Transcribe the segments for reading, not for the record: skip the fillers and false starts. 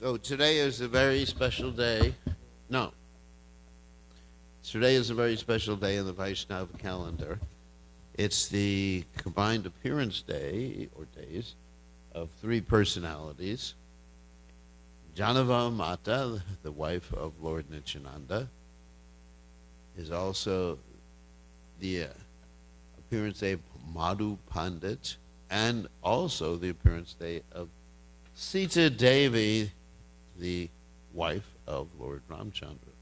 So today is a very special day. No, today is a very special day in the Vaishnava calendar. It's the combined appearance day, or days, of three personalities. Janava Mata, the wife of Lord Nityananda, is also the appearance day of Madhu Pandit, and also the appearance day of Sita Devi, the wife of Lord Ramchandra.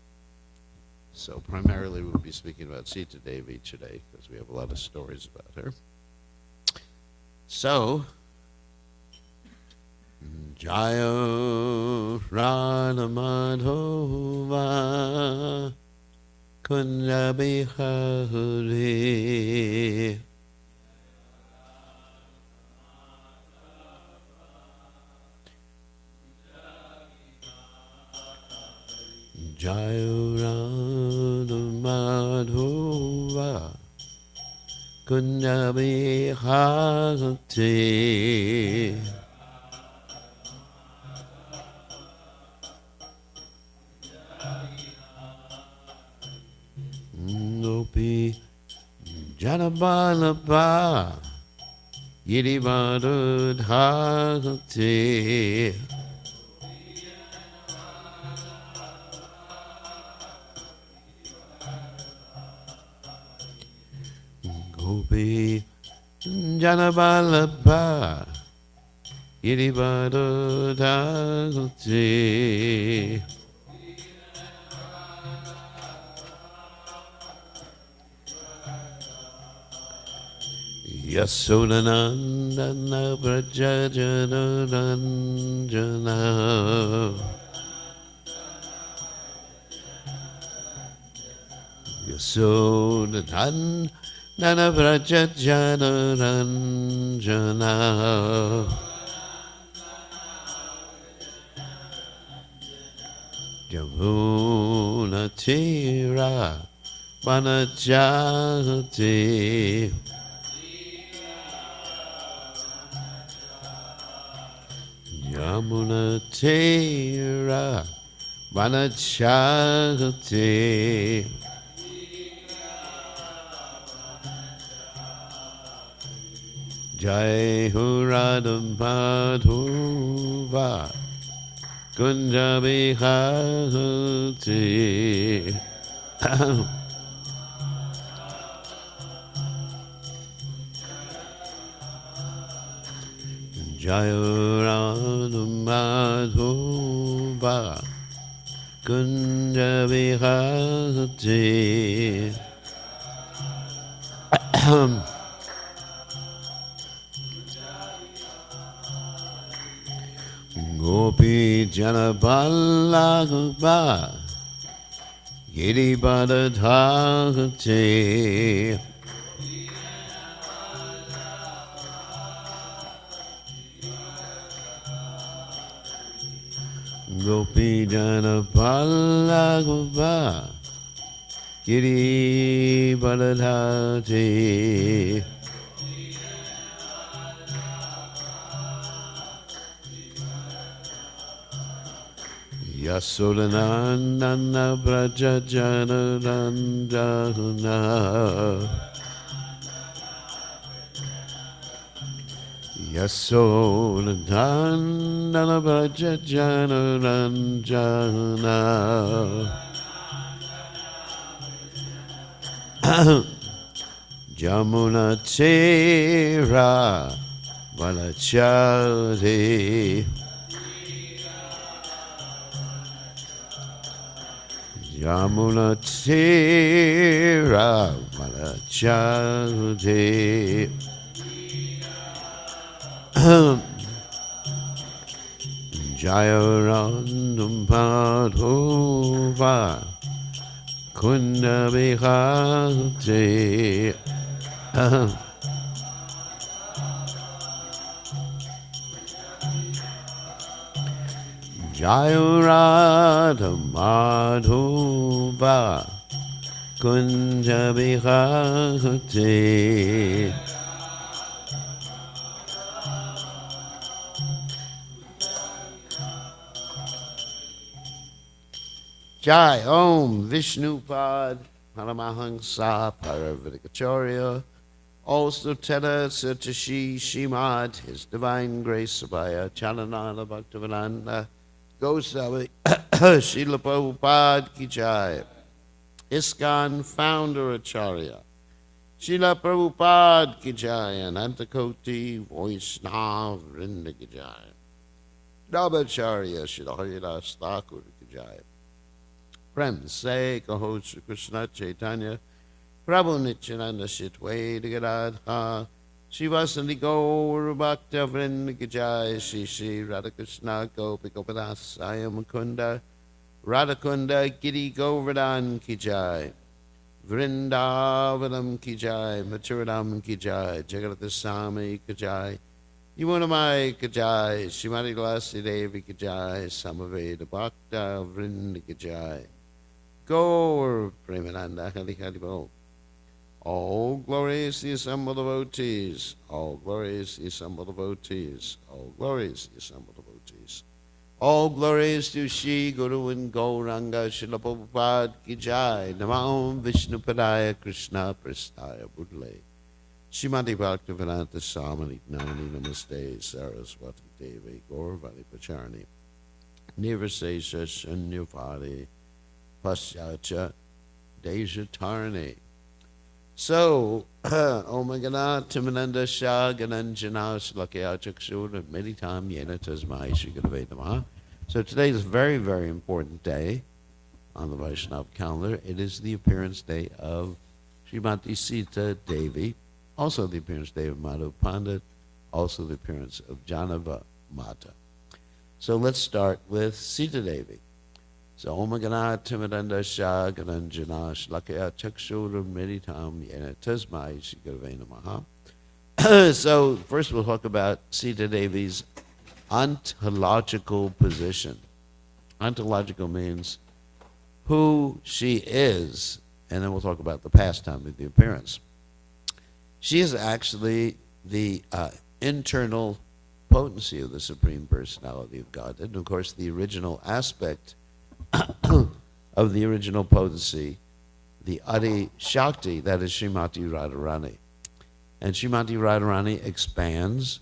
So primarily we'll be speaking about Sita Devi today because we have a lot of stories about her. So, Jayo Radha Madhova Kunja Bihari Jayo Radha Madhova Kunja Bihari Gopi Janabalabha Yidivadudhati Gopi Janabalabha Yidivadudhati Yasodanandana Vrajajanaranjana Yasodanandana Vrajajanaranjana Jamuna Tira Vanajati Yamuna Tira Vanachati Jai Hurada Madhuva Kunja Bihati Jayurana Madhuva Kunja Vihati Gopi Janaballabha Giribadadhati Gopi Janaballabha Giribadadhati Yasodanandana Vrajajanaranjana Yasodanandana Vrajajanaranjana Jamuna Tira Valachari Yamuna Tira Malachadi Jayaranam Madhova Kunda Bihati Jayurada Madhuva Kunja Bihati Jai Om Vishnupad Paramahansa Paravidikacharya. Also Teta Satashi Shimad, His Divine Grace Abhaya Chalanana Bhaktivedanta Goswami Srila Prabhupada Ki Jai. ISKCON Founder Acharya Srila Prabhupada Ki Jai. Anantakoti Vaishnava Vrinda Ki Jai. Navacharya Srila Haridas Thakur Ki Jai. Prem Se Kaho Shri Krishna Chaitanya Prabhu Nityananda Shitwade Gadadha Shivasandi Gaur Bhakta Vrinda Ki Jai. Shri Shri Radhakrishna Gopi Gopadas Mukunda Radhakunda Giri Govardhan Ki Jai. Vrindavanam Ki Jai. Mathuradam Ki Jai. Jagadatasami Ki Jai. Yamunamai Ki Jai. Shrimati Tulasi Devi Ki Jai. Samaveda Bhakta Vrinda Ki Jai. Gaur Premananda Hari Hari Bol. All glories the assembled devotees. All glories the assembled devotees. All glories the assembled devotees. All glories to Shri Guru and Gauranga Srila Prabhupada Ki Jai. Namah Vishnupadaya Krishna Prasthaya Budle. Shrimati Bhaktivedanta Swami Nani Namaste Saraswati Devi Gaurvani Pacharni. Nirvasesha Shanyavadi Pasyacha Dejatarni. So, Om Gana Timananda Shah Gananjana Slakya Chakshur Meditam Yena Tasmai Shri Gurave Namaha. So today is a very, very important day on the Vaishnava calendar. It is the appearance day of Srimati Sita Devi, also the appearance day of Madhav Pandit, also the appearance of Janava Mata. So let's start with Sita Devi. So Om Gana Timadanda Shah Gananjana Shlakaya Chakshura Meditam Yena Tasmai Shri Gurave Namaha. So first we'll talk about Sita Devi's ontological position. Ontological means who she is, and then we'll talk about the pastime of the appearance. She is actually the internal potency of the Supreme Personality of Godhead. And of course, the original aspect of the original potency, the Adi Shakti, that is Srimati Radharani. And Srimati Radharani expands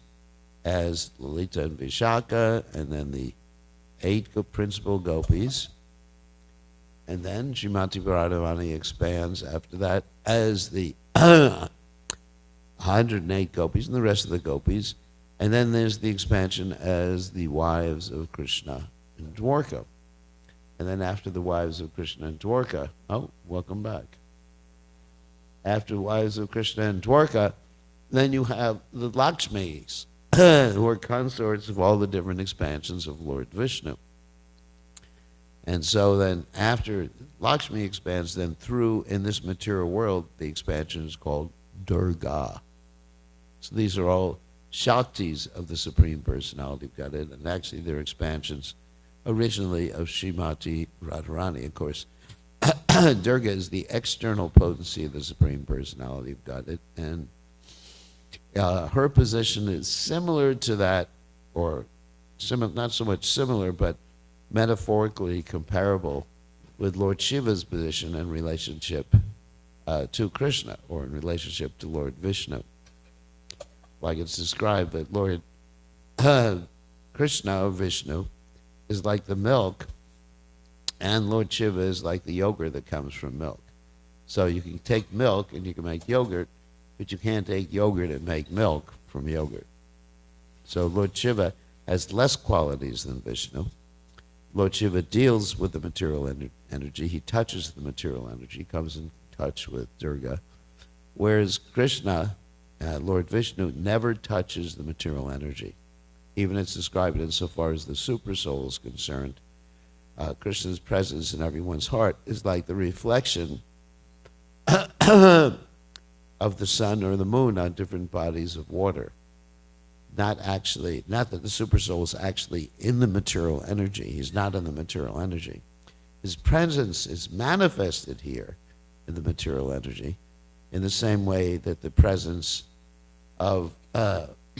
as Lalita and Vishaka, and then the 8 principal gopis. And then Srimati Radharani expands after that as the 108 gopis and the rest of the gopis. And then there's the expansion as the wives of Krishna and Dwarka. And then after the wives of Krishna and Dwarka, oh, welcome back. After the wives of Krishna and Dwarka, then you have the Lakshmis, who are consorts of all the different expansions of Lord Vishnu. And so then after Lakshmi expands, then through in this material world, the expansion is called Durga. So these are all Shaktis of the Supreme Personality of Godhead, and actually they're expansions originally of Srimati Radharani. Of course, Durga is the external potency of the Supreme Personality of Godhead, and her position is similar to that, or not so much similar, but metaphorically comparable with Lord Shiva's position in relationship to Krishna, or in relationship to Lord Vishnu. Like it's described that Lord Krishna, or Vishnu, is like the milk, and Lord Shiva is like the yogurt that comes from milk. So you can take milk and you can make yogurt, but you can't take yogurt and make milk from yogurt. So Lord Shiva has less qualities than Vishnu. Lord Shiva deals with the material energy. He touches the material energy, comes in touch with Durga. Whereas Krishna, Lord Vishnu, never touches the material energy. Even it's described insofar as the super soul is concerned. Krishna's presence in everyone's heart is like the reflection of the sun or the moon on different bodies of water. Not that the super soul is actually in the material energy. He's not in the material energy. His presence is manifested here in the material energy in the same way that the presence of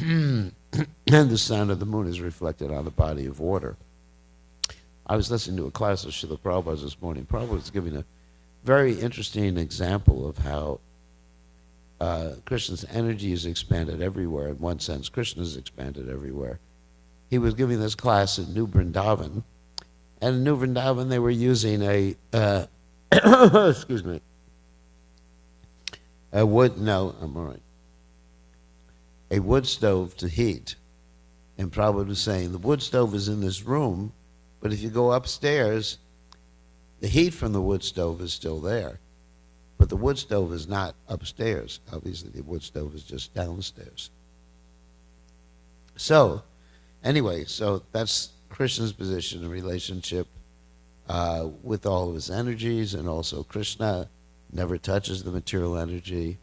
and the sun or the moon is reflected on a body of water. I was listening to a class of Srila Prabhupada this morning. Prabhupada was giving a very interesting example of how Krishna's energy is expanded everywhere. In one sense, Krishna is expanded everywhere. He was giving this class at New Vrindavan, and in New Vrindavan they were using a excuse me, a wood. No, I'm all right. A wood stove to heat. And Prabhupada was saying the wood stove is in this room, but if you go upstairs, the heat from the wood stove is still there. But the wood stove is not upstairs. Obviously, the wood stove is just downstairs. So, anyway, so that's Krishna's position in relationship with all of his energies, and also Krishna never touches the material energy,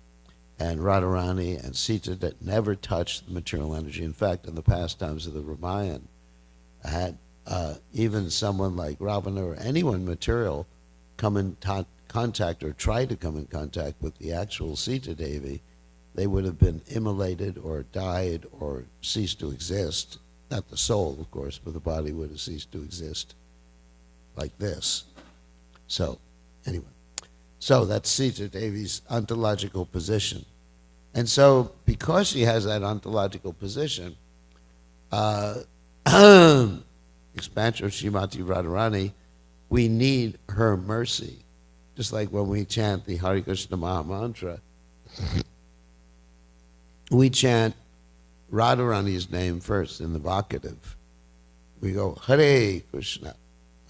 and Radharani and Sita that never touched the material energy. In fact, in the pastimes of the Ramayana, had even someone like Ravana or anyone material come in contact or try to come in contact with the actual Sita Devi, they would have been immolated or died or ceased to exist. Not the soul, of course, but the body would have ceased to exist like this. So, anyway. So that's Sita Devi's ontological position. And so, because she has that ontological position, expansion of Srimati Radharani, we need her mercy. Just like when we chant the Hare Krishna Maha Mantra, we chant Radharani's name first in the vocative. We go, Hare Krishna,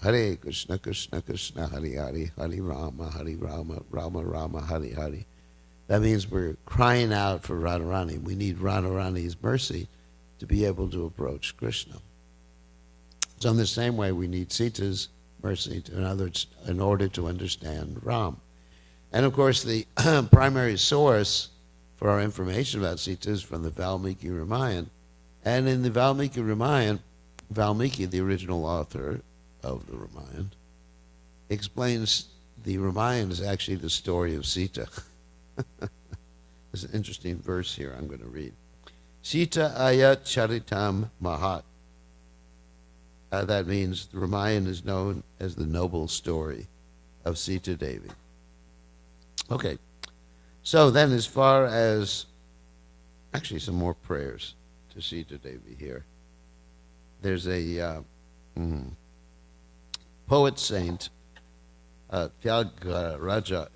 Krishna Krishna, Hare Hare, Hare Rama, Rama Rama, Hare Hare. That means we're crying out for Radharani. We need Radharani's mercy to be able to approach Krishna. So in the same way, we need Sita's mercy, in other words, in order to understand Ram. And of course, the primary source for our information about Sita is from the Valmiki Ramayana. And in the Valmiki Ramayana, Valmiki, the original author of the Ramayana, explains the Ramayana is actually the story of Sita. There's an interesting verse here I'm going to read. Sita ayat charitam mahat. That means the Ramayana is known as the noble story of Sita Devi. Okay, so then as far as, actually some more prayers to Sita Devi here. There's a poet saint, Tyagaraja,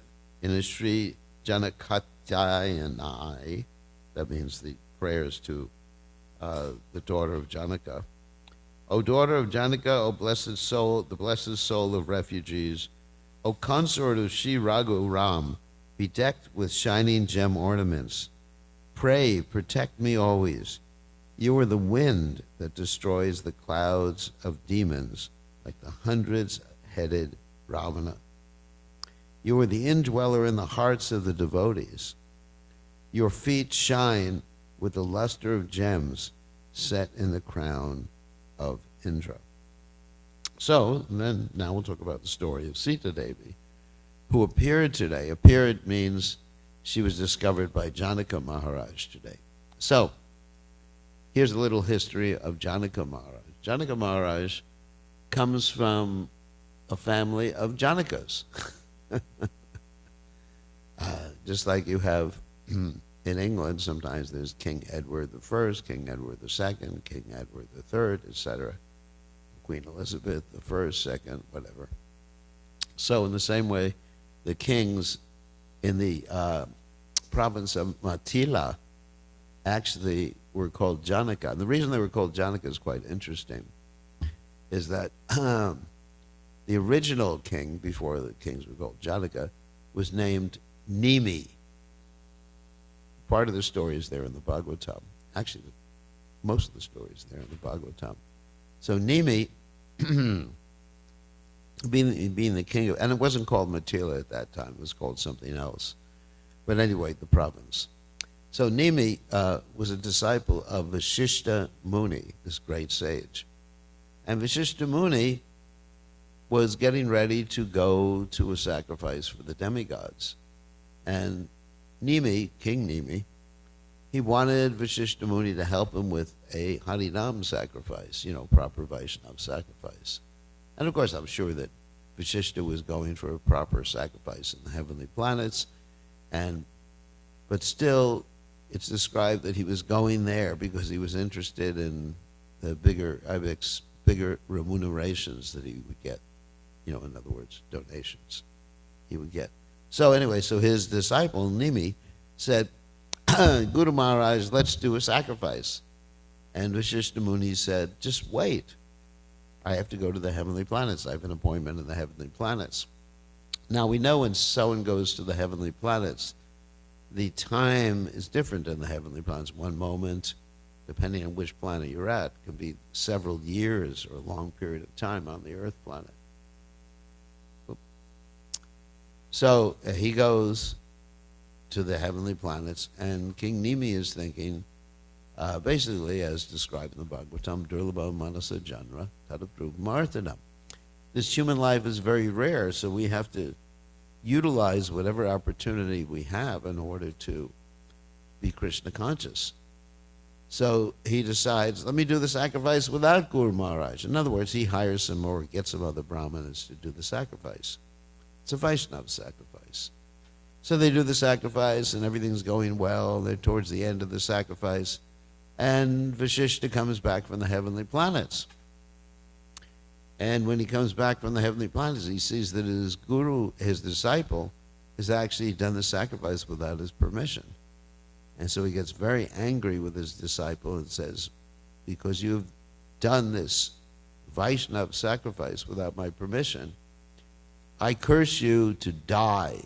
in a Sri Janakatyayanai, that means the prayers to the daughter of Janaka. O daughter of Janaka, O blessed soul, the blessed soul of refugees, O consort of Sri Raghu Ram, bedecked with shining gem ornaments, pray, protect me always. You are the wind that destroys the clouds of demons like the hundreds-headed Ravana. You are the indweller in the hearts of the devotees. Your feet shine with the luster of gems set in the crown of Indra. So, then now we'll talk about the story of Sita Devi, who appeared today. Appeared means she was discovered by Janaka Maharaj today. So, here's a little history of Janaka Maharaj. Janaka Maharaj comes from a family of Janakas. Just like you have in England, sometimes there's King Edward I, King Edward II, King Edward III, etc. Queen Elizabeth I, II, whatever. So in the same way, the kings in the province of Matila actually were called Janaka. And the reason they were called Janaka is quite interesting, is that the original king, before the kings were called Janaka, was named Nimi. Part of the story is there in the Bhagavatam. Actually, most of the story is there in the Bhagavatam. So Nimi, being the king of, and it wasn't called Matila at that time, it was called something else. But anyway, the province. So Nimi was a disciple of Vashishta Muni, this great sage. And Vashishta Muni was getting ready to go to a sacrifice for the demigods. And Nimi, King Nimi, he wanted Vashishta Muni to help him with a Harinam sacrifice, proper Vaishnava sacrifice. And of course, I'm sure that Vashishta was going for a proper sacrifice in the heavenly planets, and but still, it's described that he was going there because he was interested in the bigger remunerations that he would get. In other words, donations he would get. So anyway, so his disciple, Nimi, said, Guru Maharaj, let's do a sacrifice. And Vashishta Muni said, just wait. I have to go to the heavenly planets. I have an appointment in the heavenly planets. Now, we know when someone goes to the heavenly planets, the time is different in the heavenly planets. One moment, depending on which planet you're at, could be several years or a long period of time on the Earth planet. So he goes to the heavenly planets, and King Nimi is thinking, basically, as described in the Bhagavatam, Durlabha Manasa Janra Tadapruv Marthanam. This human life is very rare, so we have to utilize whatever opportunity we have in order to be Krishna conscious. So he decides, let me do the sacrifice without Guru Maharaj. In other words, he hires some more, gets some other brahmanas to do the sacrifice. It's a Vaishnava sacrifice. So they do the sacrifice, and everything's going well. They're towards the end of the sacrifice. And Vashishta comes back from the heavenly planets. And when he comes back from the heavenly planets, he sees that his guru, his disciple, has actually done the sacrifice without his permission. And so he gets very angry with his disciple and says, because you've done this Vaishnava sacrifice without my permission, I curse you to die.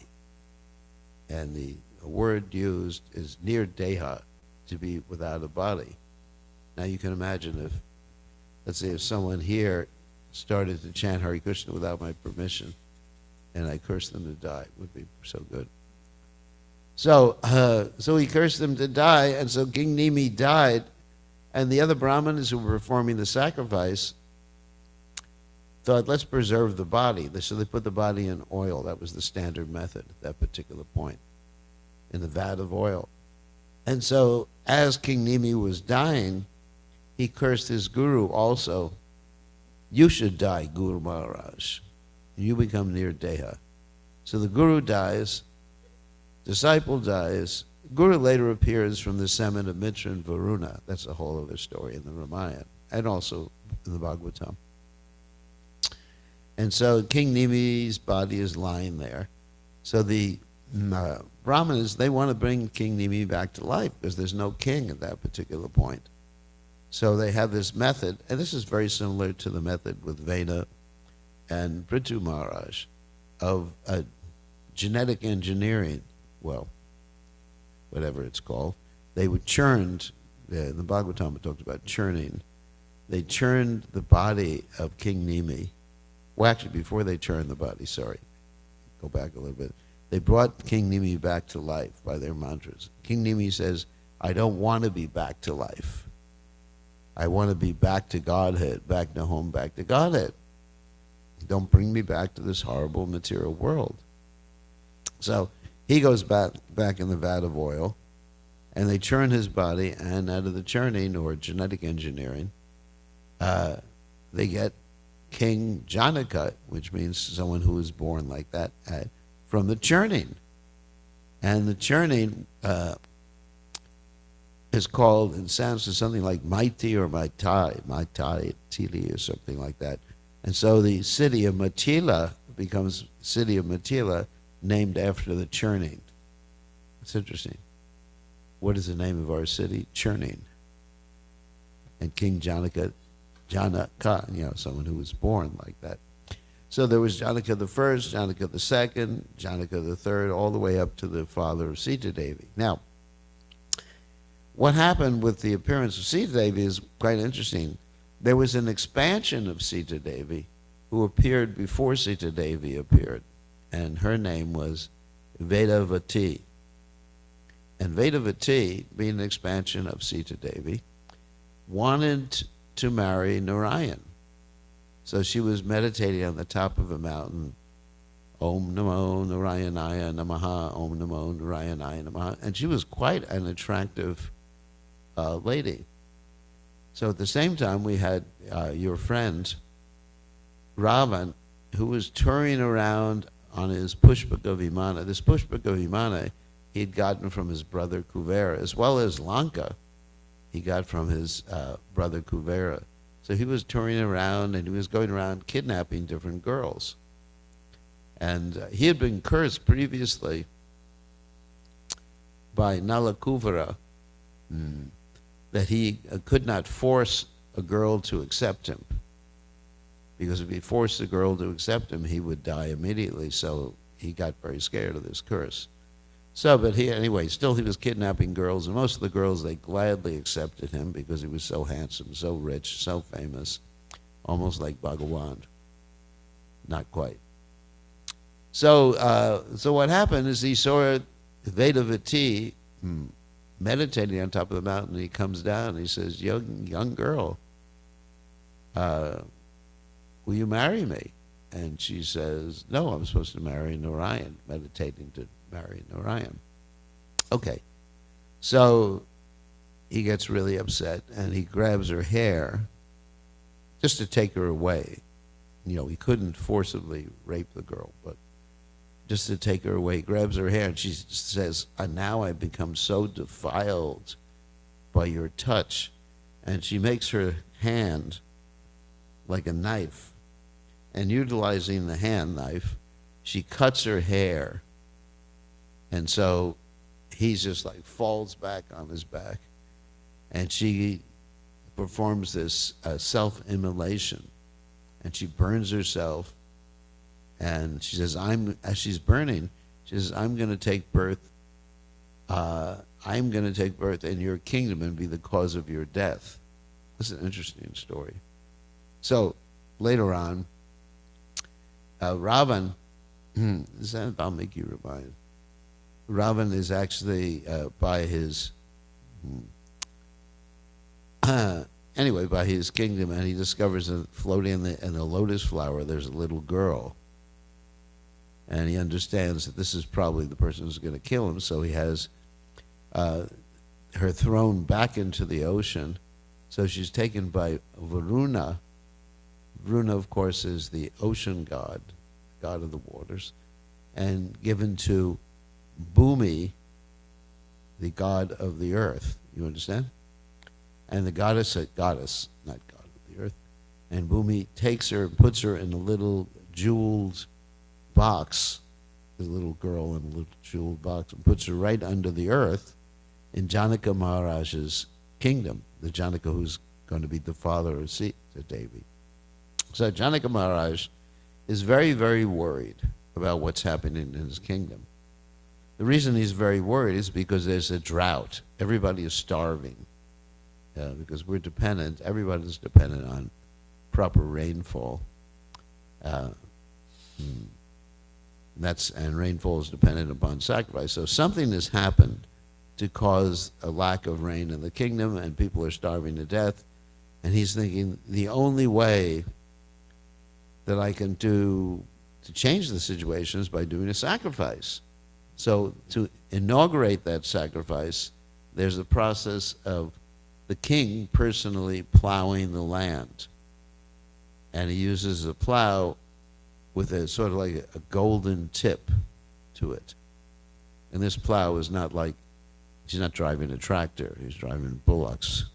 And the word used is near deha, to be without a body. Now you can imagine if, let's say if someone here started to chant Hare Krishna without my permission, and I cursed them to die, it would be so good. So he cursed them to die, and so King Nimi died, and the other brahmanas who were performing the sacrifice thought, let's preserve the body. So they put the body in oil. That was the standard method at that particular point, in the vat of oil. And so as King Nimi was dying, he cursed his guru also. You should die, Guru Maharaj. You become near Deha. So the guru dies, disciple dies. Guru later appears from the semen of Mitra and Varuna. That's a whole other story in the Ramayana, and also in the Bhagavatam. And so King Nimi's body is lying there. So the Brahmanas, they want to bring King Nimi back to life because there's no king at that particular point. So they have this method, and this is very similar to the method with Vena and Prithu Maharaj, of genetic engineering, well, whatever it's called. They would churned, the Bhagavatam talked about churning. They churned the body of King Nimi. Well, actually, before they churned the body, sorry, go back a little bit. They brought King Nimi back to life by their mantras. King Nimi says, I don't want to be back to life. I want to be back to Godhead, back to home, back to Godhead. Don't bring me back to this horrible material world. So he goes back in the vat of oil, and they churn his body, and out of the churning, or genetic engineering, they get King Janaka, which means someone who was born like that, from the churning. And the churning is called in Sanskrit something like Maiti or Maitai, Tili, or something like that. And so the city of Matila becomes city of Matila, named after the churning. It's interesting. What is the name of our city? Churning. And King Janaka, someone who was born like that. So there was Janaka the first, Janaka the second, Janaka the third, all the way up to the father of Sita Devi. Now, what happened with the appearance of Sita Devi is quite interesting. There was an expansion of Sita Devi who appeared before Sita Devi appeared, and her name was Vedavati. And Vedavati, being an expansion of Sita Devi, wanted to marry Narayan. So she was meditating on the top of a mountain, Om Namo Narayanaya Namaha, Om Namo Narayanaya Namaha, and she was quite an attractive lady. So at the same time, we had your friend Ravan, who was touring around on his Pushpaka Vimana. This Pushpaka Vimana he had gotten from his brother Kuvera, as well as Lanka he got from his brother Kuvera. So he was touring around and he was going around kidnapping different girls. And he had been cursed previously by Nalakuvara that he could not force a girl to accept him. Because if he forced a girl to accept him, he would die immediately. So he got very scared of this curse. So, but still he was kidnapping girls, and most of the girls, they gladly accepted him because he was so handsome, so rich, so famous, almost like Bhagawan. Not quite. So, what happened is he saw Vedavati meditating on top of the mountain, and he comes down and he says, young girl, will you marry me? And she says, no, I'm supposed to marry Narayan, meditating to marry Narayan. Okay. So he gets really upset and he grabs her hair just to take her away. He couldn't forcibly rape the girl, but just to take her away, he grabs her hair and she says, now I've become so defiled by your touch. And she makes her hand like a knife. And utilizing the hand knife, she cuts her hair. And so he's just like falls back on his back. And she performs this self-immolation. And she burns herself. And she says, as she's burning, she says, I'm going to take birth. I'm going to take birth in your kingdom and be the cause of your death. This is an interesting story. So later on, Ravan, is that Valmiki Ramayana? Ravan is actually by his, by his kingdom, and he discovers that floating in the lotus flower, there's a little girl. And he understands that this is probably the person who's going to kill him, so he has her thrown back into the ocean. So she's taken by Varuna. Varuna, of course, is the ocean god of the waters, and given to Bhumi, the god of the earth. You understand? And the goddess, not god of the earth, and Bhumi takes her and puts her in a little jeweled box, the little girl in a little jeweled box, and puts her right under the earth in Janaka Maharaj's kingdom, the Janaka who's going to be the father of Sita Devi. So Janaka Maharaj is very, very worried about what's happening in his kingdom. The reason he's very worried is because there's a drought. Everybody is starving because we're dependent. Everybody's dependent on proper rainfall. And rainfall is dependent upon sacrifice. So something has happened to cause a lack of rain in the kingdom, and people are starving to death. And he's thinking, the only way that I can do to change the situation is by doing a sacrifice. So to inaugurate that sacrifice, there's a process of the king personally plowing the land. And he uses a plow with a sort of like a golden tip to it. And this plow is not like, he's not driving a tractor, he's driving bullocks.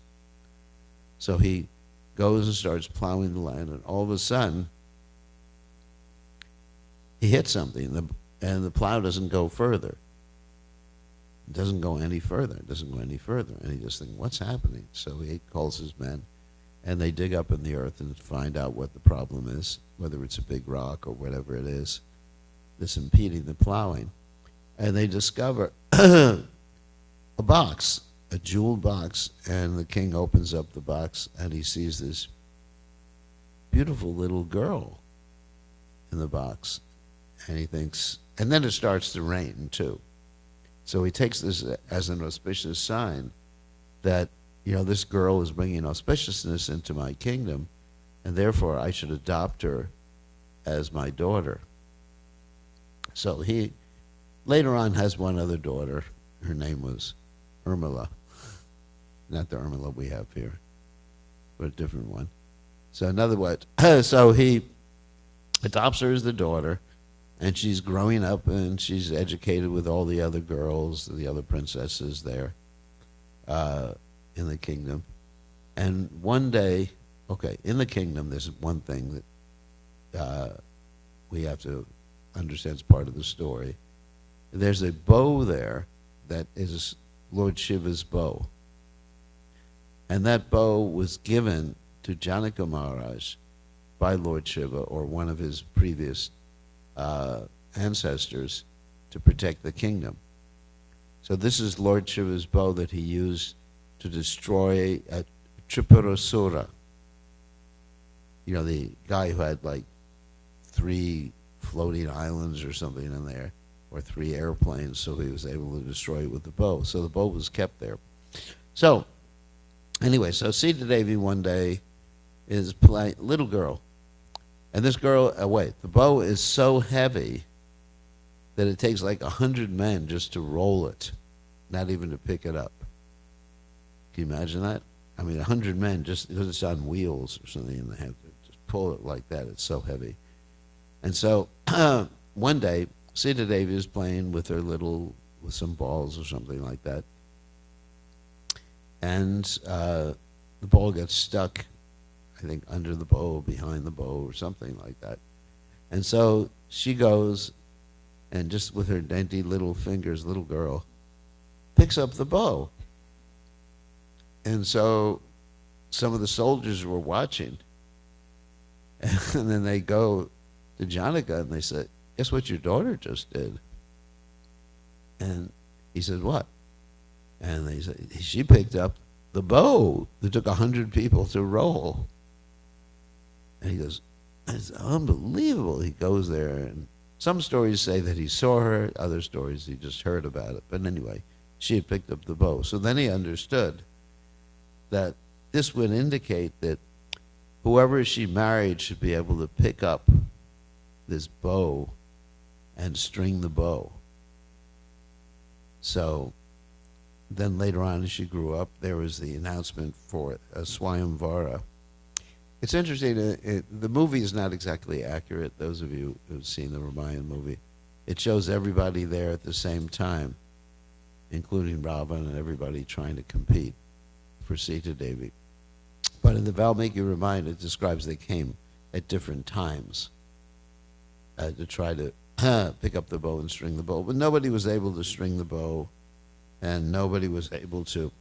So he goes and starts plowing the land, and all of a sudden, he hits something, and the plow doesn't go further. It doesn't go any further. It doesn't go any further. And he just thinks, what's happening? So he calls his men, and they dig up in the earth and find out what the problem is, whether it's a big rock or whatever it is that's impeding the plowing. And they discover a box, a jeweled box, and the king opens up the box, and he sees this beautiful little girl in the box. And he thinks, and then it starts to rain too. So he takes this as an auspicious sign that, this girl is bringing auspiciousness into my kingdom, and therefore I should adopt her as my daughter. So he later on has one other daughter. Her name was Urmila. Not the Urmila we have here, but a different one. So in other words, so he adopts her as the daughter, and she's growing up and she's educated with all the other girls, the other princesses there in the kingdom. And one day, okay, in the kingdom, there's one thing that we have to understand as part of the story. There's a bow there that is Lord Shiva's bow. And that bow was given to Janaka Maharaj by Lord Shiva or one of his previous ancestors to protect the kingdom. So this is Lord Shiva's bow that he used to destroy Tripurasura. You know, the guy who had like 3 floating islands or something in there, or 3 airplanes, so he was able to destroy it with the bow. So the bow was kept there. So, anyway, so Sita Devi one day is playing, little girl, and this girl, the bow is so heavy that it takes like 100 men just to roll it, not even to pick it up. Can you imagine that? I mean, 100 men, just because it's on wheels or something, and they have to just pull it like that. It's so heavy. And so one day, Sita Devi is playing with with some balls or something like that. And the ball gets stuck, I think, under the bow, behind the bow, or something like that. And so she goes, and just with her dainty little fingers, little girl, picks up the bow. And so some of the soldiers were watching. And then they go to Janaka and they said, "Guess what your daughter just did?" And he said, "What?" And they said, "She picked up the bow that took 100 people to roll." And he goes, "It's unbelievable." He goes there, and some stories say that he saw her, other stories he just heard about it. But anyway, she had picked up the bow. So then he understood that this would indicate that whoever she married should be able to pick up this bow and string the bow. So then later on, as she grew up, there was the announcement for a Swayamvara. It's interesting, the movie is not exactly accurate, those of you who've seen the Ramayan movie. It shows everybody there at the same time, including Ravan and everybody trying to compete for Sita Devi. But in the Valmiki Ramayana, it describes they came at different times to try to pick up the bow and string the bow. But nobody was able to string the bow, and nobody was able to,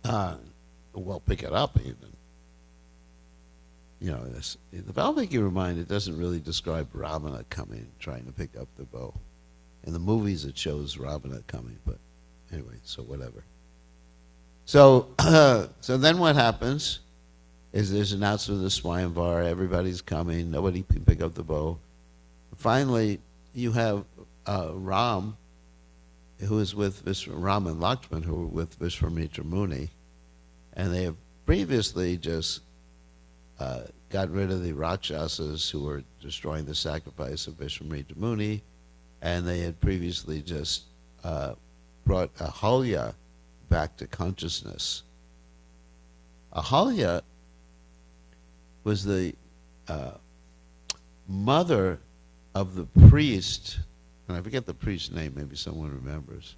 pick it up even. You know, the Valmiki Ramayana, it doesn't really describe Ravana coming, trying to pick up the bow. In the movies, it shows Ravana coming, but anyway, so whatever. So, so then what happens is there's an announcement of the Swayamvara, everybody's coming, nobody can pick up the bow. Finally, you have Ram, who is with Ram and Lakshman, who were with Vishwamitra Muni, and they have previously just got rid of the Rakshasas who were destroying the sacrifice of Vishwamitra Muni, and they had previously just brought Ahalya back to consciousness. Ahalya was the mother of the priest, and I forget the priest's name, maybe someone remembers.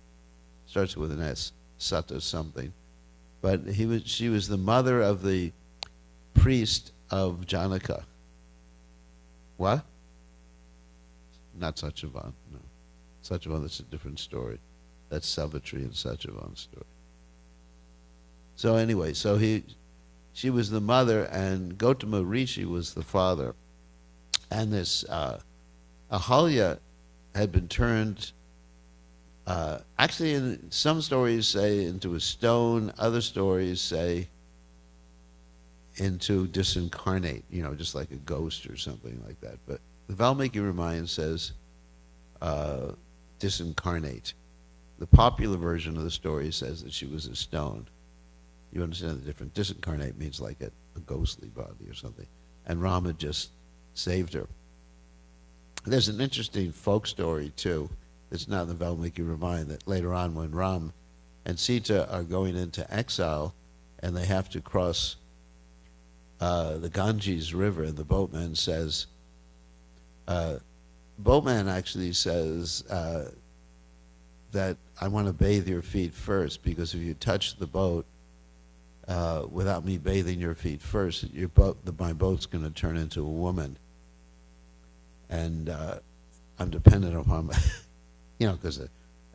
Starts with an S, Sata something. But she was the mother of the priest of Janaka. What? Not Satyavan, no. Satyavan, that's a different story. That's Savitri and Satyavan's story. So anyway, she was the mother, and Gautama Rishi was the father. And this Ahalya had been turned, actually in some stories say into a stone, other stories say into disincarnate, just like a ghost or something like that. But the Valmiki Ramayana says disincarnate. The popular version of the story says that she was a stone. You understand the difference? Disincarnate means like a ghostly body or something. And Rama just saved her. There's an interesting folk story, too, that's not in the Valmiki Ramayana, that later on when Ram and Sita are going into exile and they have to cross the Ganges River, and the boatman says, boatman actually says that I want to bathe your feet first, because if you touch the boat without me bathing your feet first, my boat's going to turn into a woman, and I'm dependent upon my, because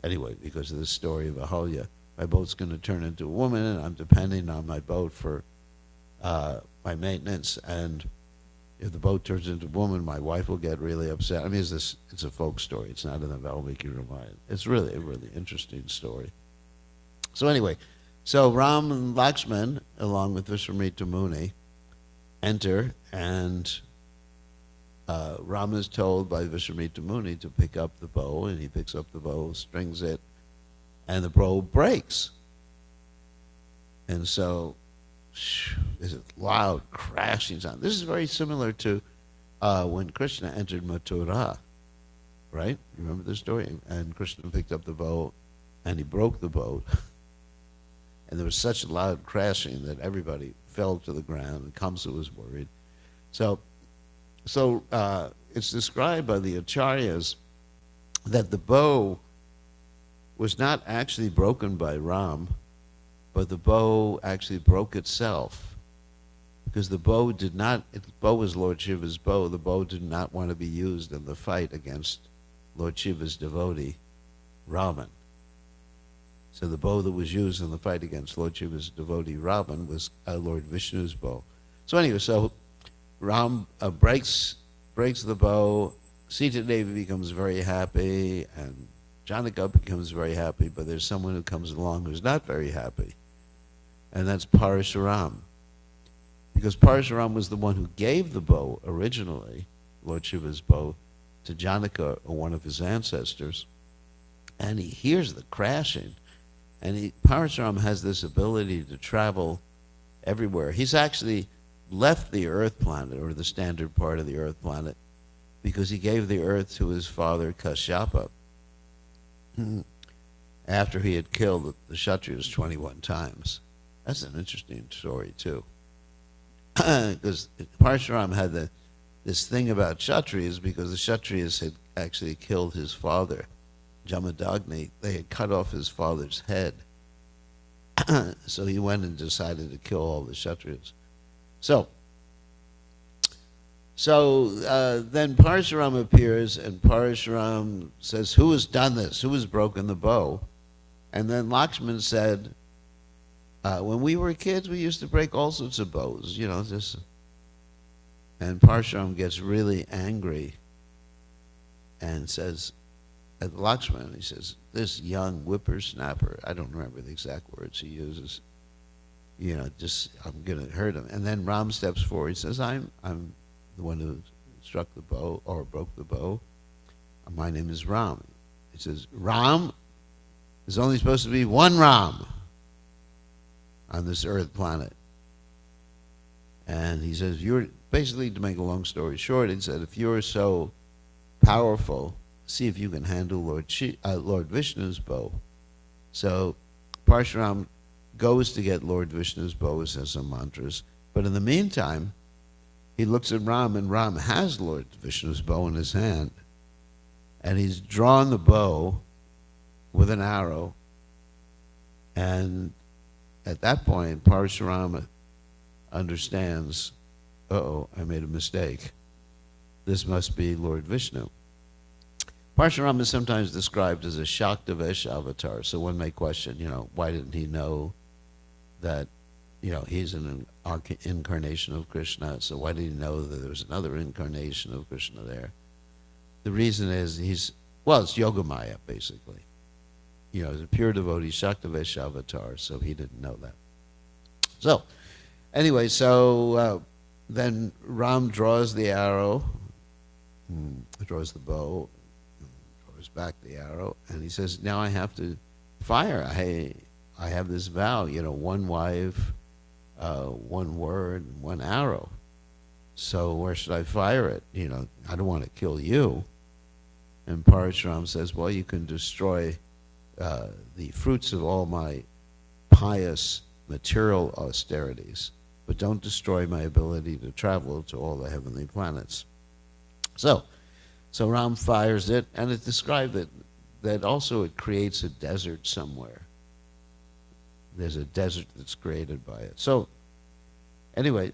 because of this story of Ahalya, my boat's going to turn into a woman, and I'm depending on my boat for my maintenance. And if the boat turns into a woman, my wife will get really upset. I mean, it's a folk story. It's not in the Valmiki Ramayana. It's really a really interesting story. So anyway, so Ram and Lakshman, along with Vishwamitra Muni, enter, and Ram is told by Vishwamitra Muni to pick up the bow, and he picks up the bow, strings it, and the bow breaks. And so there's a loud crashing sound. This is very similar to when Krishna entered Mathura, right? You remember the story? And Krishna picked up the bow, and he broke the bow. And there was such a loud crashing that everybody fell to the ground, and Kamsa was worried. So it's described by the acharyas that the bow was not actually broken by Ram, but the bow actually broke itself, because the bow was Lord Shiva's bow. The bow did not want to be used in the fight against Lord Shiva's devotee, Ravan. So the bow that was used in the fight against Lord Shiva's devotee, Ravan, was Lord Vishnu's bow. So anyway, so Ram breaks the bow. Sita Devi becomes very happy, and Janaka becomes very happy, but there's someone who comes along who's not very happy, and that's Parashuram. Because Parashuram was the one who gave the bow originally, Lord Shiva's bow, to Janaka, or one of his ancestors, and he hears the crashing, and Parashuram has this ability to travel everywhere. He's actually left the Earth planet, or the standard part of the Earth planet, because he gave the Earth to his father Kashyapa after he had killed the Kshatriyas 21 times. That's an interesting story, too. Because Parshuram had this thing about Kshatriyas, because the Kshatriyas had actually killed his father, Jamadagni. They had cut off his father's head. So he went and decided to kill all the Kshatriyas. So then Parshuram appears, and Parshuram says, who has done this? Who has broken the bow? And then Lakshman said, when we were kids, we used to break all sorts of bows, And Parshuram gets really angry and says, at Lakshman, he says, this young whippersnapper, I don't remember the exact words he uses, I'm going to hurt him. And then Ram steps forward. He says, I'm the one who struck the bow, or broke the bow. My name is Ram. He says, Ram, there's only supposed to be one Ram on this Earth planet. And he says, basically, to make a long story short, he said, if you're so powerful, see if you can handle Lord Vishnu's bow. So Parshuram goes to get Lord Vishnu's bow, says some mantras. But in the meantime, he looks at Ram, and Ram has Lord Vishnu's bow in his hand. And he's drawn the bow with an arrow. And at that point, Parshuram understands, I made a mistake. This must be Lord Vishnu. Parshuram is sometimes described as a Shaktavesh avatar. So one may question, why didn't he know that, he's an incarnation of Krishna, so why did he know that there was another incarnation of Krishna there? The reason is it's Yogamaya, basically. He's a pure devotee, Shaktavesh avatar, so he didn't know that. So, anyway, then Ram draws the arrow, draws the bow, draws back the arrow, and he says, now I have to fire. I have this vow, one wife, one word, one arrow. So where should I fire it? I don't want to kill you. And Parashuram says, well, you can destroy the fruits of all my pious material austerities, but don't destroy my ability to travel to all the heavenly planets. So Ram fires it, and it described that also it creates a desert somewhere. There's a desert that's created by it. So anyway,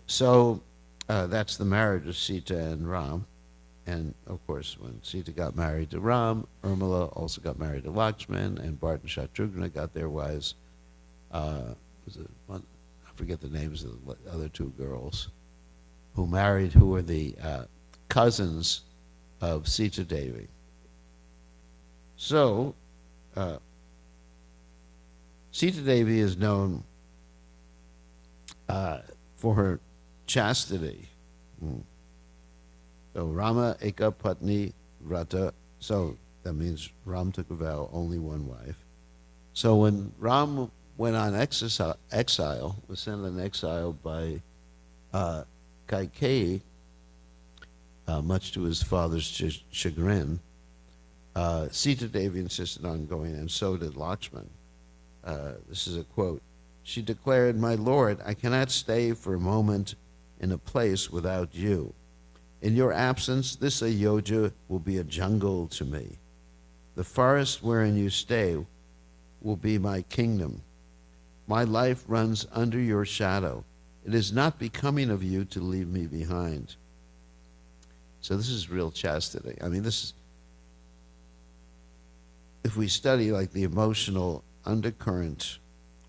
that's the marriage of Sita and Ram. And of course, when Sita got married to Ram, Urmila also got married to Lakshman, and Bharat and Shatrughna got their wives. I forget the names of the other two girls who were the cousins of Sita Devi. So, Sita Devi is known for her chastity. So Rama Eka Patni Vrata. So that means Ram took a vow, only one wife. So when Ram went on exile, was sent on exile by Kaikeyi, much to his father's chagrin, Sita Devi insisted on going, and so did Lakshman. This is a quote. She declared, "My lord, I cannot stay for a moment in a place without you. In your absence, this Ayodhya will be a jungle to me. The forest wherein you stay will be my kingdom. My life runs under your shadow. It is not becoming of you to leave me behind." So this is real chastity. I mean, this is, if we study like the emotional undercurrent,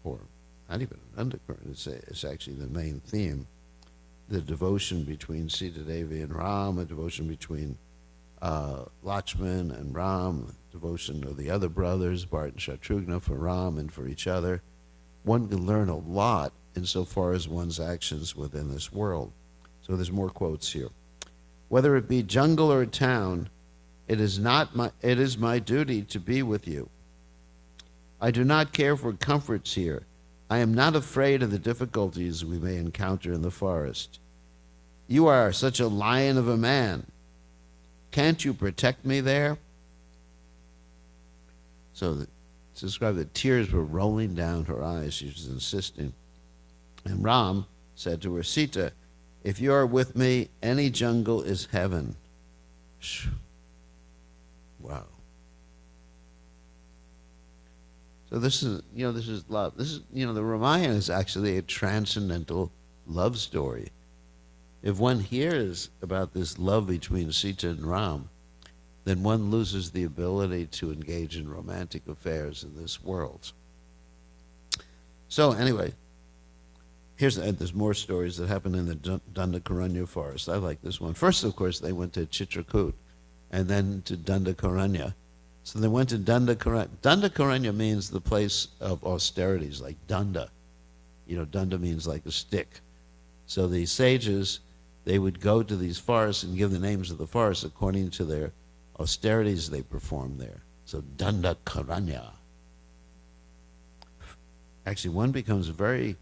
or not even an undercurrent, it's actually the main theme, the devotion between Sita Devi and Ram, a devotion between Lakshman and Ram, devotion of the other brothers, Bharat and Shatrughna, for Ram and for each other. One can learn a lot insofar as one's actions within this world. So there's more quotes here. "Whether it be jungle or town, it is my duty to be with you. I do not care for comforts here. I am not afraid of the difficulties we may encounter in the forest. You are such a lion of a man. Can't you protect me there?" So it's described that tears were rolling down her eyes. She was insisting. And Ram said to her, "Sita, if you are with me, any jungle is heaven." Wow. So this is love. This is, the Ramayana is actually a transcendental love story. If one hears about this love between Sita and Ram, then one loses the ability to engage in romantic affairs in this world. So anyway, there's more stories that happen in the Dandakaranya forest. I like this one. First, of course, they went to Chitrakoot, and then to Dandakaranya. So they went to Dandakaranya. Dandakaranya means the place of austerities, like Danda. Danda means like a stick. So the sages, they would go to these forests and give the names of the forests according to their austerities they performed there. So Dandakaranya. Actually, one becomes very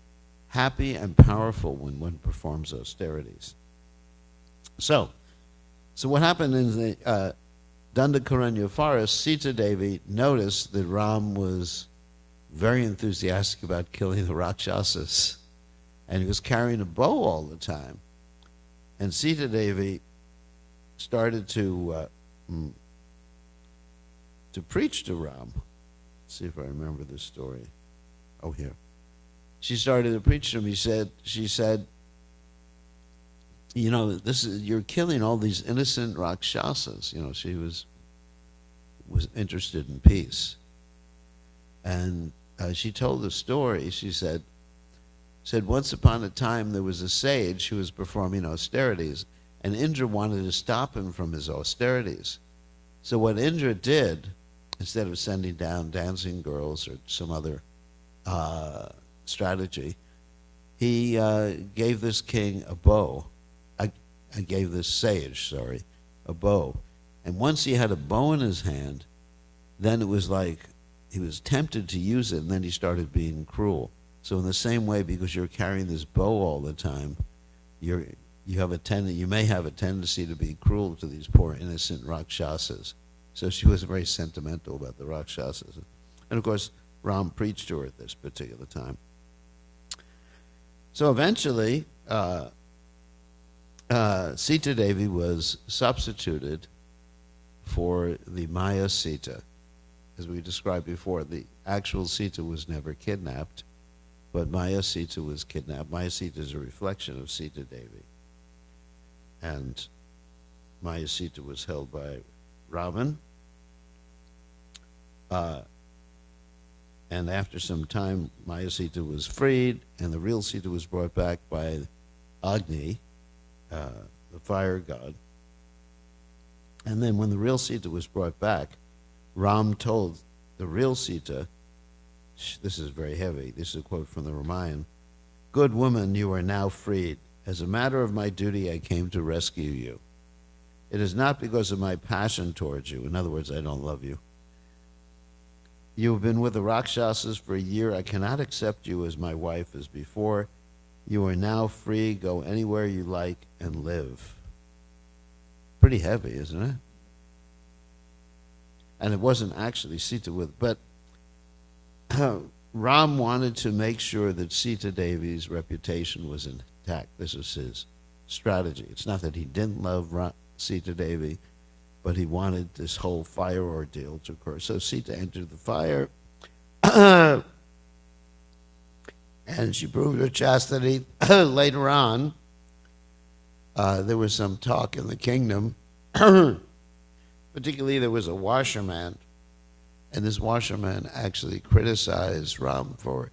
happy and powerful when one performs austerities. So what happened in the Dandakaranya forest, Sita Devi noticed that Ram was very enthusiastic about killing the Rakshasas, and he was carrying a bow all the time. And Sita Devi started to preach to Ram. Let's see if I remember this story. Oh, here. She started to preach to him. She said, you're killing all these innocent Rakshasas. She was interested in peace. And she told the story. She said, once upon a time there was a sage who was performing austerities, and Indra wanted to stop him from his austerities. So what Indra did, instead of sending down dancing girls or some other strategy, he gave this king a bow. I gave this sage, a bow. And once he had a bow in his hand, then it was like he was tempted to use it, and then he started being cruel. So in the same way, because you're carrying this bow all the time, you may have a tendency to be cruel to these poor innocent Rakshasas. So she was very sentimental about the Rakshasas. And of course, Ram preached to her at this particular time. So eventually, Sita Devi was substituted for the Maya Sita. As we described before, the actual Sita was never kidnapped, but Maya Sita was kidnapped. Maya Sita is a reflection of Sita Devi. And Maya Sita was held by Ravan. And after some time, Maya Sita was freed, and the real Sita was brought back by Agni, the fire god. And then when the real Sita was brought back, Ram told the real Sita, this is very heavy, this is a quote from the Ramayana, "Good woman, you are now freed. As a matter of my duty, I came to rescue you. It is not because of my passion towards you." In other words, I don't love you. "You have been with the Rakshasas for a year. I cannot accept you as my wife as before. You are now free. Go anywhere you like and live." Pretty heavy, isn't it? And it wasn't actually Sita with, but Ram wanted to make sure that Sita Devi's reputation was intact. This was his strategy. It's not that he didn't love Sita Devi, but he wanted this whole fire ordeal to occur. So Sita entered the fire, and she proved her chastity. Later on, there was some talk in the kingdom. Particularly, there was a washerman, and this washerman actually criticized Ram for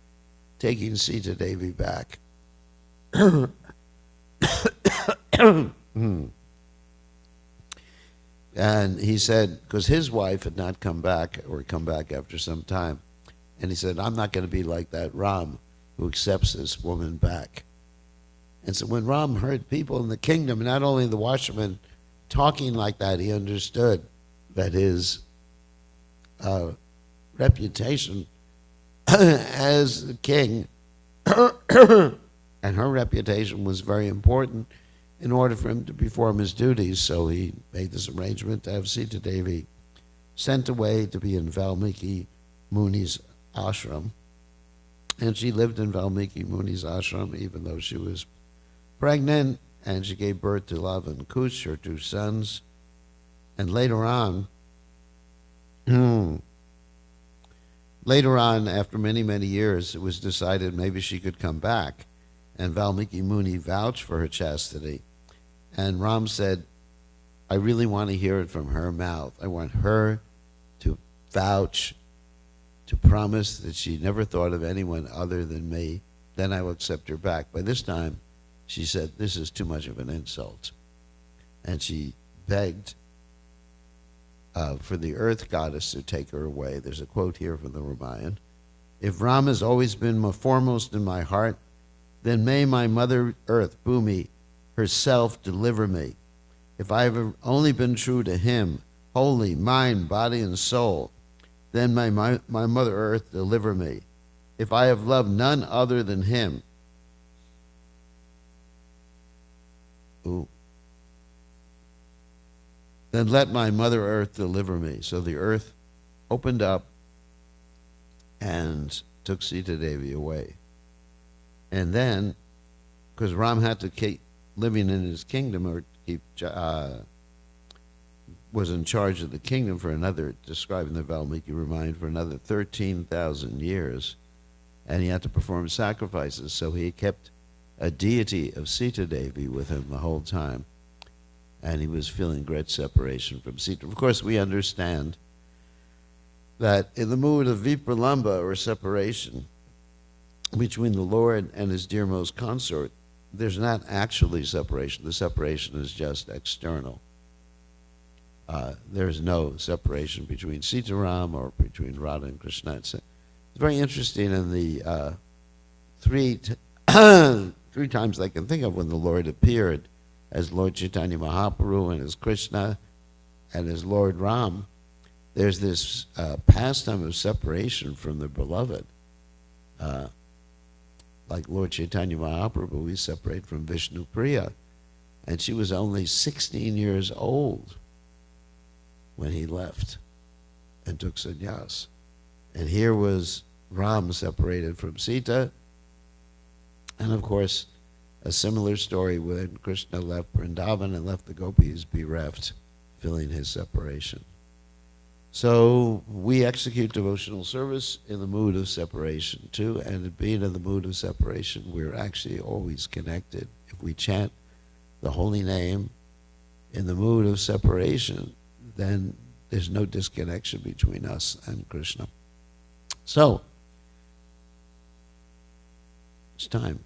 taking Sita Devi back. And he said, because his wife had not come back, or come back after some time, and he said, "I'm not going to be like that Ram who accepts this woman back." And so when Ram heard people in the kingdom, not only the washerman talking like that, he understood that his reputation as the king and her reputation was very important in order for him to perform his duties. So he made this arrangement to have Sita Devi sent away to be in Valmiki Muni's ashram. And she lived in Valmiki Muni's ashram even though she was pregnant, and she gave birth to Lava and Kush, her two sons. And later on, after many, many years, it was decided maybe she could come back. And Valmiki Muni vouched for her chastity. And Ram said, "I really want to hear it from her mouth. I want her to vouch, to promise that she never thought of anyone other than me. Then I will accept her back." By this time, she said, "This is too much of an insult." And she begged for the earth goddess to take her away. There's a quote here from the Ramayana. "If Ram has always been foremost in my heart, then may my mother earth, Bhumi, herself deliver me. If I have only been true to him, wholly, mind, body, and soul, then may my mother earth deliver me. If I have loved none other than him," "then let my mother earth deliver me." So the earth opened up and took Sita Devi away. And then, because Ram had to keep living in his kingdom, or was in charge of the kingdom for another, described in the Valmiki Ramayana, for another 13,000 years, and he had to perform sacrifices, so he kept a deity of Sita Devi with him the whole time, and he was feeling great separation from Sita. Of course, we understand that in the mood of vipralamba, or separation, between the Lord and his dearmost consort, there's not actually separation. The separation is just external. There's no separation between Sitaram or between Radha and Krishna. It's very interesting in the three times I can think of when the Lord appeared as Lord Chaitanya Mahaprabhu and as Krishna and as Lord Ram. There's this pastime of separation from the beloved. Like Lord Chaitanya Mahaprabhu, we separate from Vishnu Priya, and she was only 16 years old when he left and took sannyas. And here was Ram separated from Sita, and of course, a similar story when Krishna left Vrindavan and left the gopis bereft, feeling his separation. So we execute devotional service in the mood of separation too, and being in the mood of separation, we're actually always connected. If we chant the holy name in the mood of separation, then there's no disconnection between us and Krishna. So, it's time.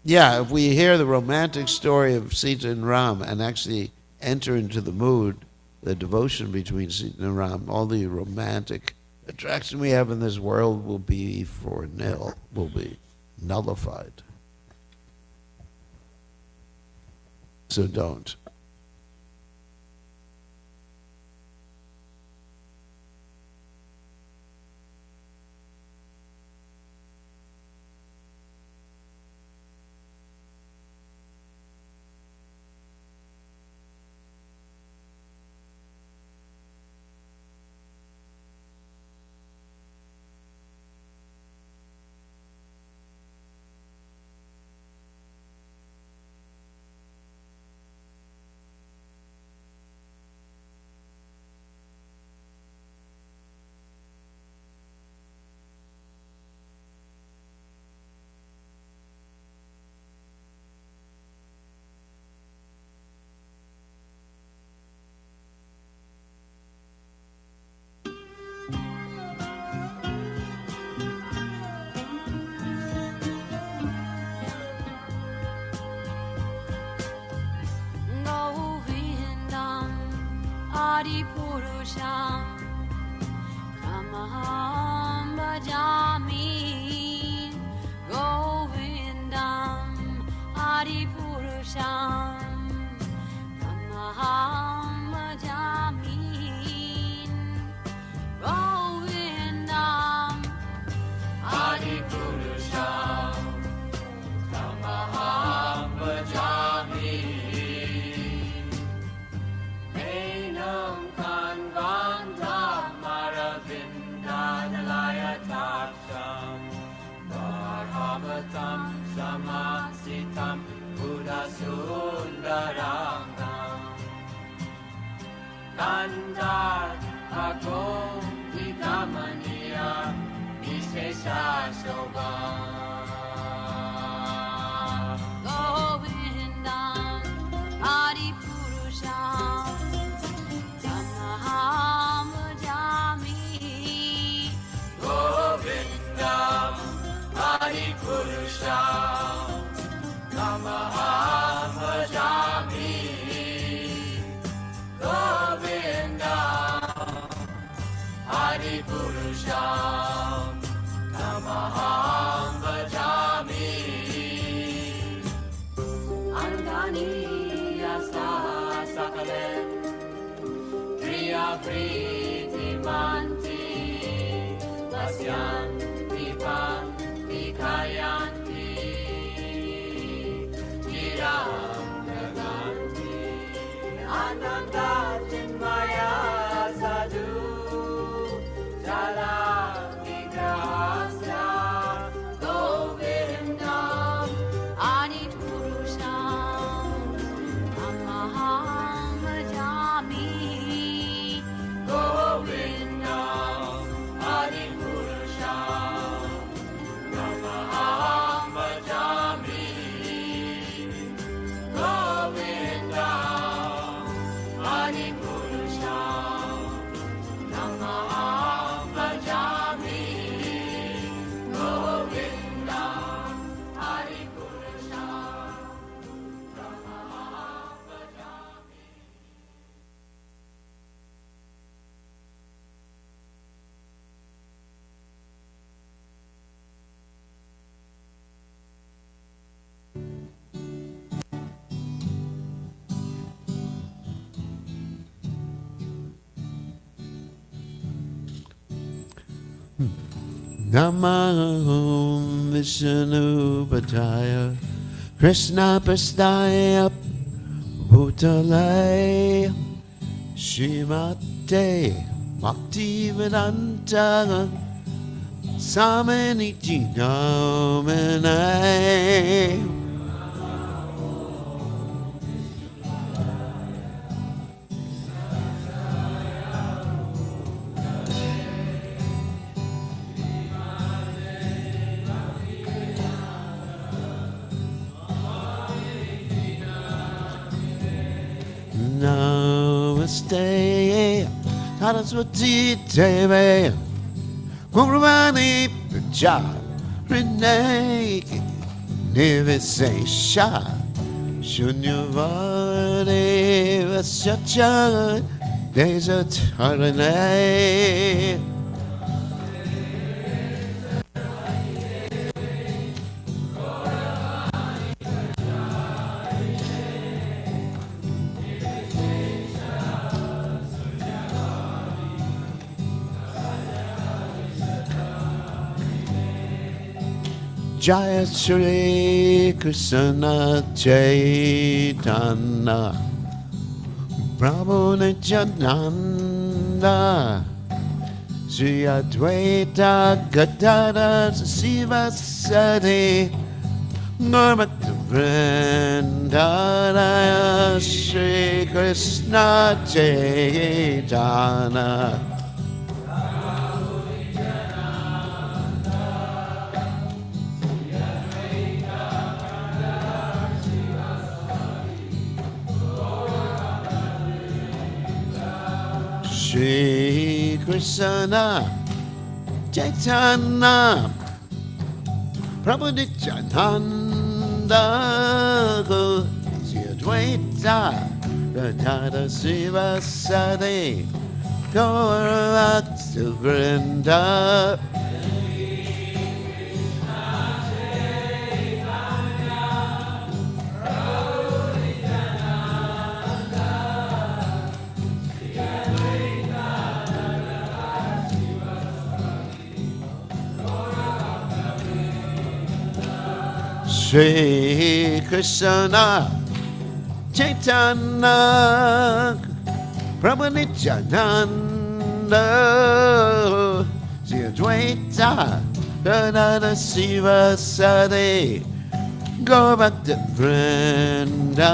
Yeah, if we hear the romantic story of Sita and Ram and actually enter into the mood, the devotion between Sita and Ram, all the romantic attraction we have in this world will be will be nullified. So don't. Adipurusham Tamaham Bhajami Govindam Adipurusham Tamaham Bhajami Govindam Adipurusham Tamaham Bhajami Samasitam Buddha Sundarangam Kandar Agom Vikamaniya Vishesha Shobham Govindam Adipurusham Tamaham Bhajami Govindam Adipurusham Tamaham Bhajami Govindam Adipurusham Tamaham Bhajami Andani Yasa Sakalen Kriya Priti Manti Vasyan Dipan Vikayanti Jiram Naganti Ananda Chinmaya Sadhu Jala Vigrahasya Govindam Adipurusham Tamaham Bhajami Govindam Adipurusham Tamaham Bhajami Govindam Adipurusham Tamaham Bhajami Govindam Adipurusham Tamaham Bhajami. Namah Vishnu Padaya Krishna Prasthaya Bhutale Shrimate Bhaktivedanta Samaniti Gamanai. Namaste, Saraswati Devi, Guruvani Praja, Renee, Nivesesha, Shunyavani Vasyacha, Desatarane. Jaya Shri Krishna Chaitanya Prabhu Nityananda Sri Advaita Gadadhara Siva Sati Nirmata Vrindara Shri Krishna Chaitanya Shri Krishna Chaitanya Prabhu Nityananda Sri Advaita Gadadhara Siva Sati Gaurabhakta Vrinda. Shri Krishna Chaitanya Prabhu Nityananda Sri Advaita Gadadhara Siva Sati Gaurabhakta Vrinda.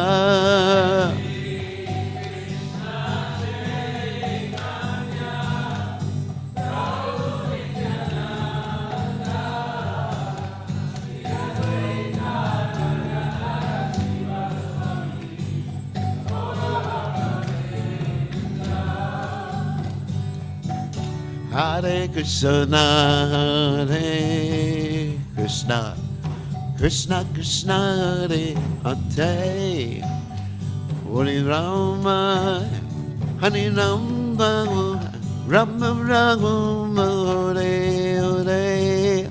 Hare Krishna, Hare Krishna, Krishna Krishna, Hare Hare, Hare Rama, Hare Rama, Rama Rama, Hare Hare.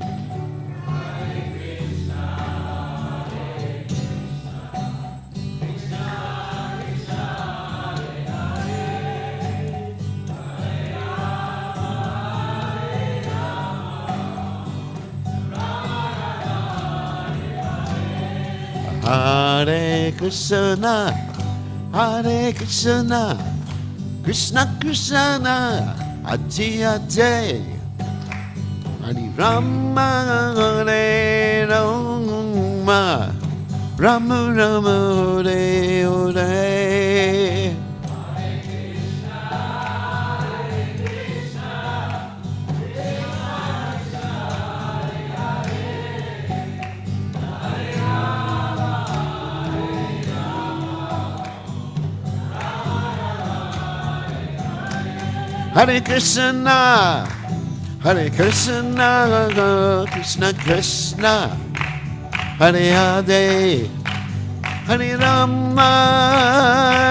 Hare Krishna, Hare Krishna, Krishna Krishna, Hare Hare, Hare Rama, Hare Rama, Rama Rama, Hare Hare. Hare Krishna, Hare Krishna, Krishna Krishna, Hare Hare, Hare Rama,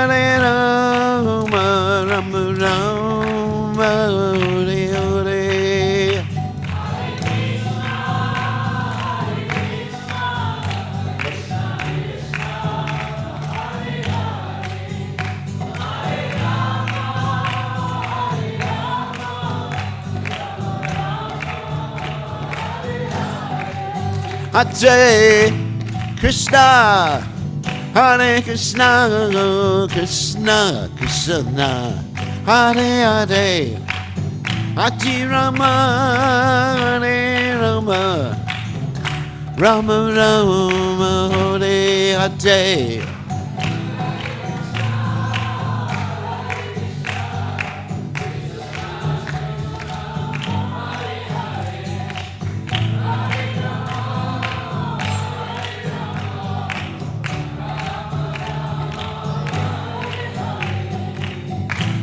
Hare Rama, Rama Rama, Hare Hare. Hare Krishna, Hare Krishna, Krishna Krishna, Hare Hare, Hare Rama, Hare Rama, Rama Rama, Hare Hare.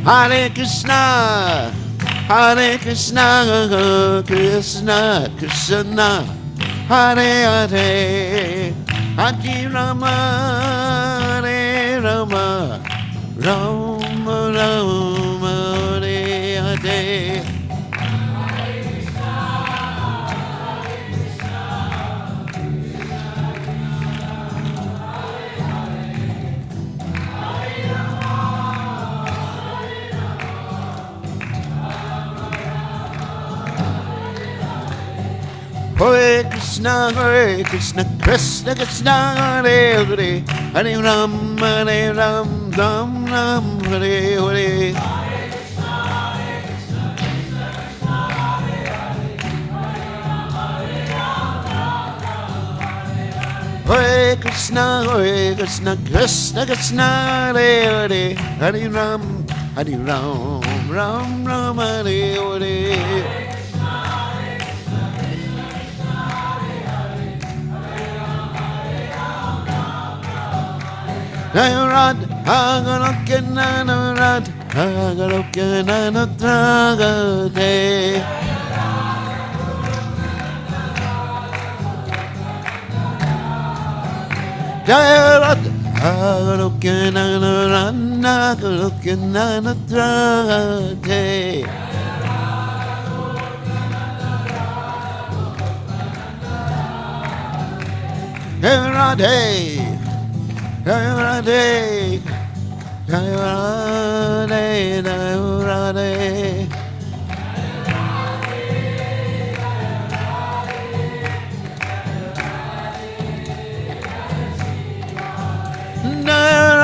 Hare Krishna, Hare Krishna, Krishna Krishna, Hare Hare, Hare Rama, Hare Rama, Rama Rama, Hare Hare. Hare Krishna, Krishna Krishna, Hare Hare, Hare Ram, Ram Ram, Hare Hare. Hare Krishna, Krishna Krishna, Hare Hare, Hare Ram, Ram Ram, Hare Hare. Nayrad, Hagalokananarad, Hagalokananatragate. Nayrad, Hagalokananarad, Hagalokananatragate. Nayrad, Jai Radhe, Jai Radhe, Jai Radhe.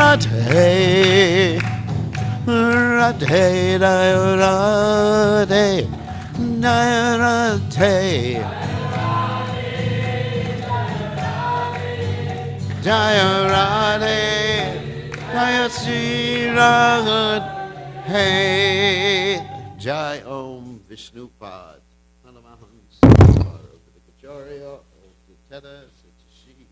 Radhe, Radhe, Jai Radhe, Jai Radhe. Jaya Radhe, Jaya Sri Radhe, Jai Om Vishnupad, Hanamahan Sangha, Victoria, Teta, Sitashi.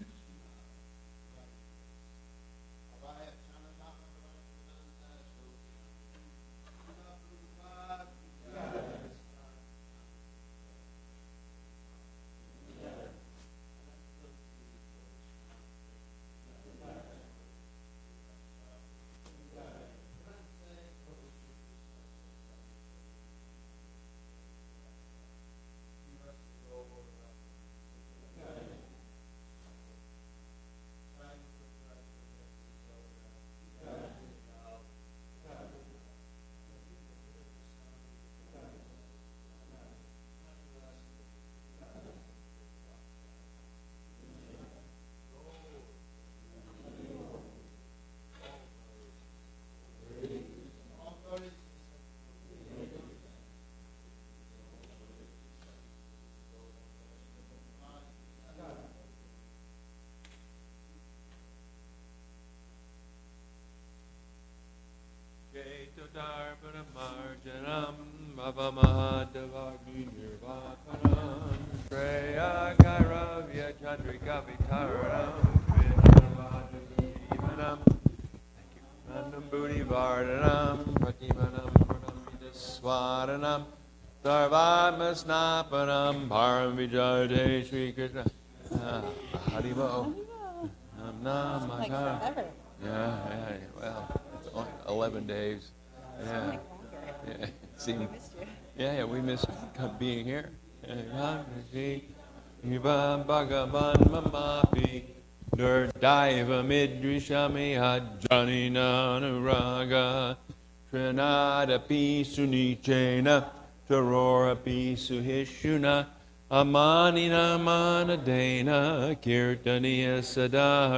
Marjanam Bhavamahadavagi Nirvakanam Shreya Kairavya Chandrika Vitaranam Vinavadavimanam Nandam Buddhi Vardhanam Pratimanam Pranamidaswaranam Sarvamasnapanam Param Vijayate Sri Krishna Haribo Nam Like Namah. forever. Yeah, well, it's only 11 days. Yeah. Yeah, it seemed, Missed you. yeah, we missed being here. Bhagavan mamapi Nurdaiva midrishami hajjani nanuraga Trinadapi sunichena Tarorapi suhishuna Amanina manadena Kirtaniya sada